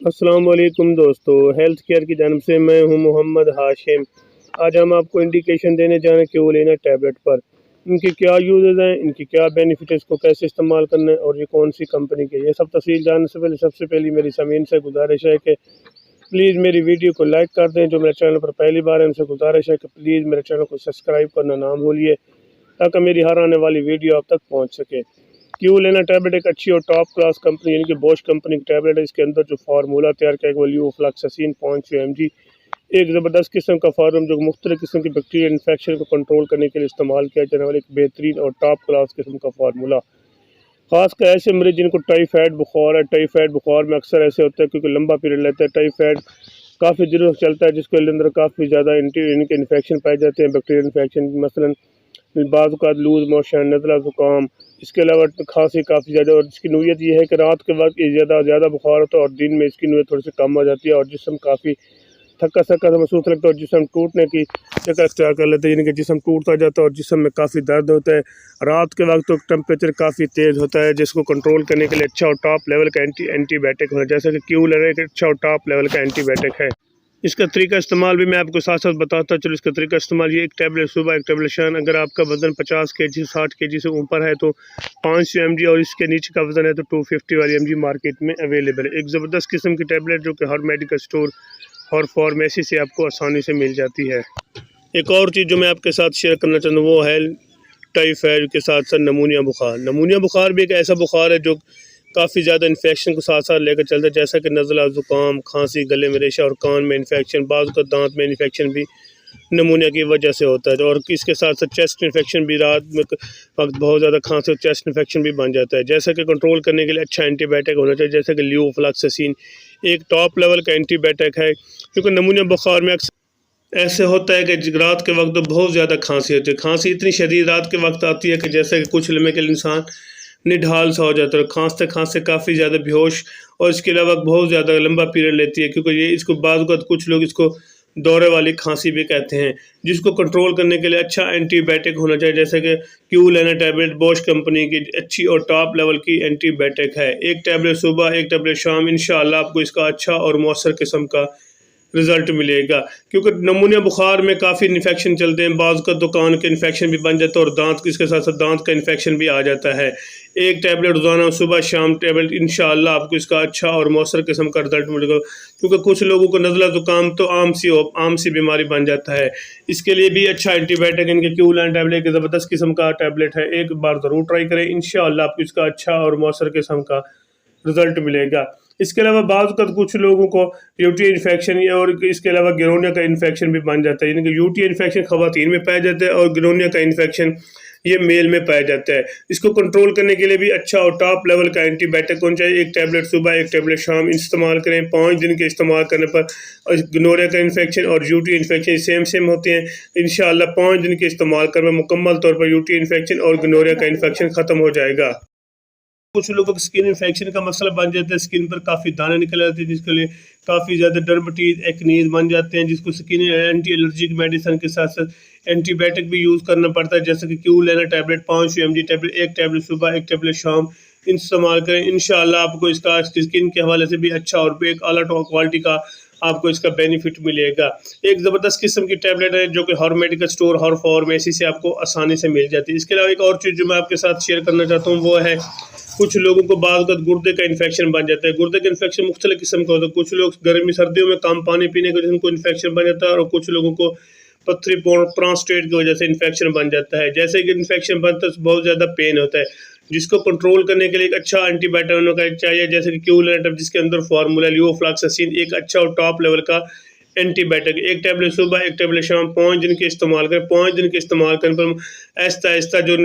अस्सलाम वालेकुम दोस्तों, हेल्थ केयर की जानब से मैं हूं मोहम्मद हाशिम। आज हम आपको इंडिकेशन देने जा रहे हैं क्यूलेना टैबलेट पर। इनके क्या यूजेस हैं, इनकी क्या बेनिफिट है, इसको कैसे इस्तेमाल करना है और ये कौन सी कंपनी के, ये सब तफसील जानने से पहले सबसे पहली मेरी ज़मीन से गुजारिश है कि प्लीज़ मेरी वीडियो को लाइक कर दें। जो मेरे चैनल पर पहली बार है उनसे गुजारिश है कि प्लीज़ मेरे चैनल को सब्सक्राइब करना ना भूलिए, ताकि मेरी हर आने वाली वीडियो आप तक पहुँच सके। क्यूलेना टैबलेट एक अच्छी और टॉप क्लास कंपनी यानी कि बॉश कंपनी की टैबलेट है। इसके अंदर जो फार्मूला तैयार किया गया ल्यूफ्लॉक्सासिन 500 mg, एक ज़बरदस्त किस्म का फार्म जो मुख्तलिफ किस्म की बैक्टीरियल इन्फेक्शन को कंट्रोल करने के लिए इस्तेमाल किया जाने वाला एक बेहतरीन और टॉप क्लास किस्म का फार्मूला। खासकर ऐसे मरीज जिनको टाइफाइड बुखार है। टाइफाइड बुखार में अक्सर ऐसे होता है क्योंकि लंबा पीरियड लेता है टाइफाइड, काफ़ी दिनों तक चलता है, जिसके अंदर काफ़ी ज़्यादा इनके इन्फेक्शन पाए जाते हैं, बैक्टीरियल इन्फेक्शन, मसलन बाज़ औक़ात लूज़ मोशन, नज़ला ज़ुकाम। इसके अलावा खांसी काफ़ी ज़्यादा, और इसकी नोयत ये है कि रात के वक्त ज़्यादा बुखार होता है और दिन में इसकी नोयत थोड़ी सी कम हो जाती है और जिस्म काफ़ी थका थका सा महसूस लगता है और जिस्म टूटने की शक्ल अख्तियार कर लेते हैं, यानी कि जिस्म टूटता जाता है और जिस्म में काफ़ी दर्द होता है। रात के वक्त तो टेम्परेचर काफ़ी तेज़ होता है, जिसको कंट्रोल करने के लिए अच्छा और टॉप लेवल का एंटीबायोटिक होना, जैसे कि क्यूलेना एक अच्छा और टॉप लेवल का एंटीबायोटिक है। इसका तरीका इस्तेमाल भी मैं आपको साथ साथ बताता चलो। इसका तरीका इस्तेमाल ये, एक टैबलेट सुबह, एक टैबलेट शाम। अगर आपका वज़न 50 kg 60 kg से ऊपर है तो 500 mg, और इसके नीचे का वज़न है तो 250 वाली mg मार्केट में अवेलेबल है। एक ज़बरदस्त किस्म की टैबलेट जो कि हर मेडिकल स्टोर और फार्मेसी से आपको आसानी से मिल जाती है। एक और चीज़ जो मैं आपके साथ शेयर करना चाहता हूँ वो है टाइफाइड के साथ साथ नमूनिया बुखार। नमूनिया बुखार भी एक ऐसा बुखार है जो काफ़ी ज़्यादा इन्फेक्शन को साथ साथ लेकर चलता है, जैसा कि नज़ला ज़ुकाम, खांसी, गले में रेशा और कान में इन्फेक्शन, बाज़ का दांत में इन्फेक्शन भी नमूनिया की वजह से होता है। और इसके साथ साथ चेस्ट इन्फेक्शन भी, रात में वक्त बहुत ज़्यादा खांसी और चेस्ट इन्फेक्शन भी बन जाता है। जैसा कि कंट्रोल करने के लिए अच्छा एंटीबायोटिक होना चाहिए, जैसे कि ल्यूफ्लॉक्सासिन एक टॉप लेवल का एंटीबायोटिक है, क्योंकि नमूनिया बुखार में ऐसे होता है कि रात के वक्त तो बहुत ज़्यादा खांसी होती है। खांसी इतनी शदीद रात के वक्त आती है कि जैसे कि कुछ लम्हे के लिए इंसान निढाल सा हो जाता है, खांसते खांसते काफ़ी ज़्यादा बेहोश, और इसके अलावा बहुत ज़्यादा लंबा पीरियड लेती है, क्योंकि ये इसको कुछ लोग इसको दौरे वाली खांसी भी कहते हैं, जिसको कंट्रोल करने के लिए अच्छा एंटीबायोटिक होना चाहिए, जैसे कि क्यूलेना टैबलेट बॉश कंपनी की अच्छी और टॉप लेवल की एंटीबायोटिक है। एक टैबलेट सुबह, एक टैबलेट शाम, इंशाअल्लाह आपको इसका अच्छा और मौसर किस्म का रिज़ल्ट मिलेगा। क्योंकि नमूनिया बुखार में काफ़ी इन्फेक्शन चलते हैं, बाज़ का तो कान के इन्फेक्शन भी बन जाता है और दांत, इसके साथ साथ दांत का इन्फेक्शन भी आ जाता है। एक टैबलेट रोज़ाना सुबह शाम टैबलेट, इंशाअल्लाह आपको इसका अच्छा और मौसर किस्म का रिज़ल्ट मिलेगा। क्योंकि कुछ लोगों को नज़ला ज़ुकाम तो आम सी बीमारी बन जाता है। इसके लिए भी अच्छा एंटीबायोटिक इनके क्यूलेना टैबलेट ज़बरदस्त किस्म का टैबलेट है, एक बार ज़रूर ट्राई करें, इंशाअल्लाह आपको इसका अच्छा और मौसर किस्म का रिजल्ट मिलेगा। इसके अलावा बाज़ का कुछ लोगों को यूटी इन्फेक्शन या और इसके अलावा गिनोनिया का इन्फेक्शन भी बन जाता है, यानी कि यूटी इन्फेक्शन ख़वातीन में पाया जाता है और गिनोनिया का इन्फेक्शन ये मेल में पाया जाता है। इसको कंट्रोल करने के लिए भी अच्छा और टॉप लेवल का एंटीबायोटिक होना चाहिए। एक टैबलेट सुबह, एक टैबलेट शाम इस्तेमाल करें। 5 दिन के इस्तेमाल करने पर गिनोनिया का इन्फेक्शन और यूटी इन्फेक्शन सेम होते हैं। इंशाअल्लाह 5 दिन के इस्तेमाल कर मुकम्मल तौर पर यूटी इन्फेक्शन और गिनोनिया का इन्फेक्शन ख़त्म हो जाएगा। कुछ लोगों को स्किन इन्फेक्शन का मसला बन जाता है, स्किन पर काफ़ी दाने निकल आते हैं, जिसके लिए काफ़ी ज़्यादा डर्मेटीज एक्नीज बन जाते हैं, जिसको स्किन एंटी एलर्जिक मेडिसिन के साथ साथ एंटीबायोटिक भी यूज़ करना पड़ता है, जैसे कि क्यूलेना टैबलेट 500 mg टैबलेट, एक टैबलेट सुबह, एक टैबलेट शाम इस्तेमाल करें। इंशाअल्लाह आपको इसका स्किन के हवाले से भी अच्छा और एक अला क्वालिटी का आपको इसका बेनिफिट मिलेगा। एक ज़बरदस्त किस्म की टैबलेट है जो कि हर मेडिकल स्टोर, हर फार्मेसी से आपको आसानी से मिल जाती है। इसके अलावा एक और चीज़ जो मैं आपके साथ शेयर करना चाहता हूँ वो है, कुछ लोगों को बाज़ गुर्दे का इन्फेक्शन बन जाता है। गुर्दे का इन्फेक्शन मुख्तलिफ किस्म का होता है। कुछ लोग गर्मी सर्दियों में कम पानी पीने की वजह से उनको इन्फेक्शन बन जाता है, और कुछ लोगों को पथरी प्रोस्टेट की वजह से इन्फेक्शन बन जाता है। जैसे कि इन्फेक्शन बनता है बहुत ज़्यादा पेन होता है, जिसको कंट्रोल करने के लिए एक अच्छा एंटीबायोटिक होना चाहिए, जैसे कि क्यूलेना, जिसके अंदर फार्मूला ल्यूफ्लॉक्सासिन एक अच्छा और टॉप लेवल का एंटीबायोटिक। एक टैबलेट सुबह, एक टैबलेट शाम, 5 दिन के इस्तेमाल करें। 5 दिन के इस्तेमाल करने पर आहिस्ता आहिस्ता जो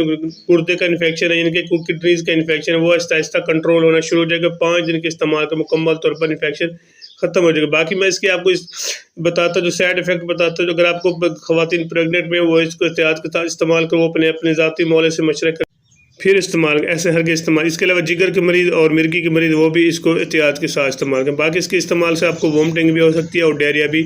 गुर्दे का इन्फेक्शन है, इनके किडनीज का इन्फेक्शन है, वो आहिस्ता आहिस्ता कंट्रोल होना शुरू हो जाएगा। 5 दिन के इस्तेमाल कर मुकम्मल तौर पर इन्फेक्शन खत्म हो जाएगा। बाकी मैं इसके आपको बताता जो साइड इफेक्ट बताता हूँ, अगर आपको खवातीन प्रेगनेंट में वो इसको एहतियात के साथ इस्तेमाल करो, वो अपने ज़ाती मौले से मशवरा कर फिर इस्तेमाल, ऐसे हर के इस्तेमाल। इसके अलावा जिगर के मरीज़ और मिर्गी के मरीज़ वो भी इसको एहतियात के साथ इस्तेमाल करें। बाकी इसके इस्तेमाल से आपको वोमिटिंग भी हो सकती है और डायरिया भी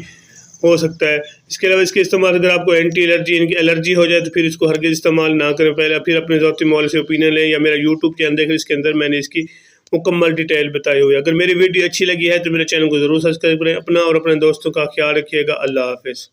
हो सकता है। इसके अलावा इसके इस्तेमाल अगर आपको एंटी एलर्जी, इनकी एलर्जी हो जाए तो फिर इसको हरगिज़ इस्तेमाल ना करें। पहले फिर अपने ज़ाती मौले से ओपिनियन लें, या मेरा यूट्यूब चैनल देखें, इसके अंदर मैंने इसकी मुकम्मल डिटेल बताई हुई। अगर मेरी वीडियो अच्छी लगी है तो मेरे चैनल को ज़रूर सब्सक्राइब करें। अपना और अपने दोस्तों का ख्याल रखिएगा। अल्लाह हाफिज़।